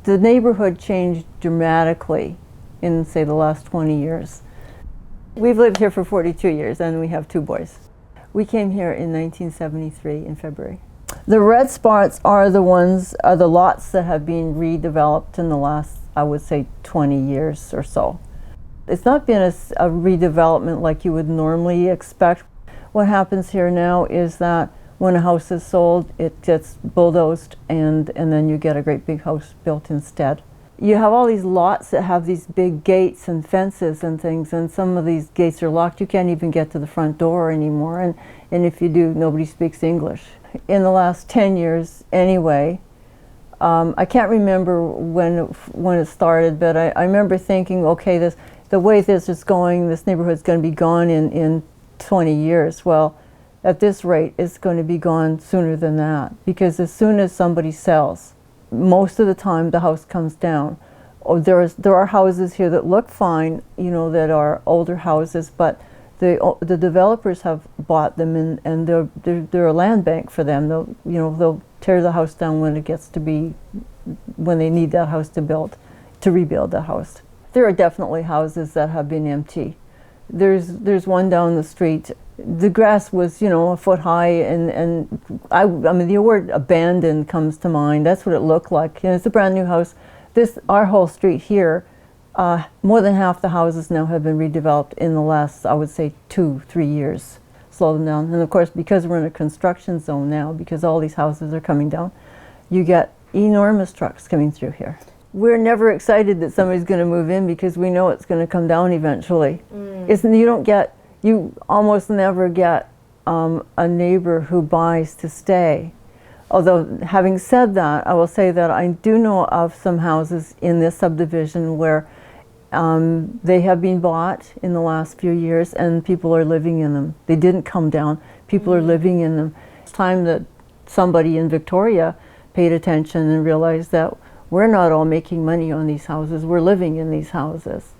The neighborhood changed dramatically in, say, the last 20 years. We've lived here for 42 years and we have 2 boys. We came here in 1973 in February. The red spots are the lots that have been redeveloped in the last, I would say, 20 years or so. It's not been a redevelopment like you would normally expect. What happens here now is that when a house is sold, it gets bulldozed and then you get a great big house built instead. You have all these lots that have these big gates and fences and things, and some of these gates are locked. You can't even get to the front door anymore, and if you do, nobody speaks English. In the last 10 years anyway, I can't remember when it started, but I remember thinking, okay, the way this is going, this neighborhood's going to be gone in 20 years. Well, at this rate, it's going to be gone sooner than that, because as soon as somebody sells, most of the time the house comes down. Oh, there are houses here that look fine, you know, that are older houses, but the developers have bought them and they're a land bank for them. They'll tear the house down when they need that house to rebuild the house. There are definitely houses that have been empty. There's one down the street. The grass was, a foot high, and I mean, the word abandoned comes to mind. That's what it looked like. It's a brand new house. Our whole street here, more than half the houses now have been redeveloped in the last, I would say, 2-3 years. Slow them down. And of course, because we're in a construction zone now, because all these houses are coming down, you get enormous trucks coming through here. We're never excited that somebody's going to move in because we know it's going to come down eventually. You almost never get a neighbor who buys to stay. Although, having said that, I will say that I do know of some houses in this subdivision where they have been bought in the last few years and people are living in them. They didn't come down. People are living in them. It's time that somebody in Victoria paid attention and realized that we're not all making money on these houses. We're living in these houses.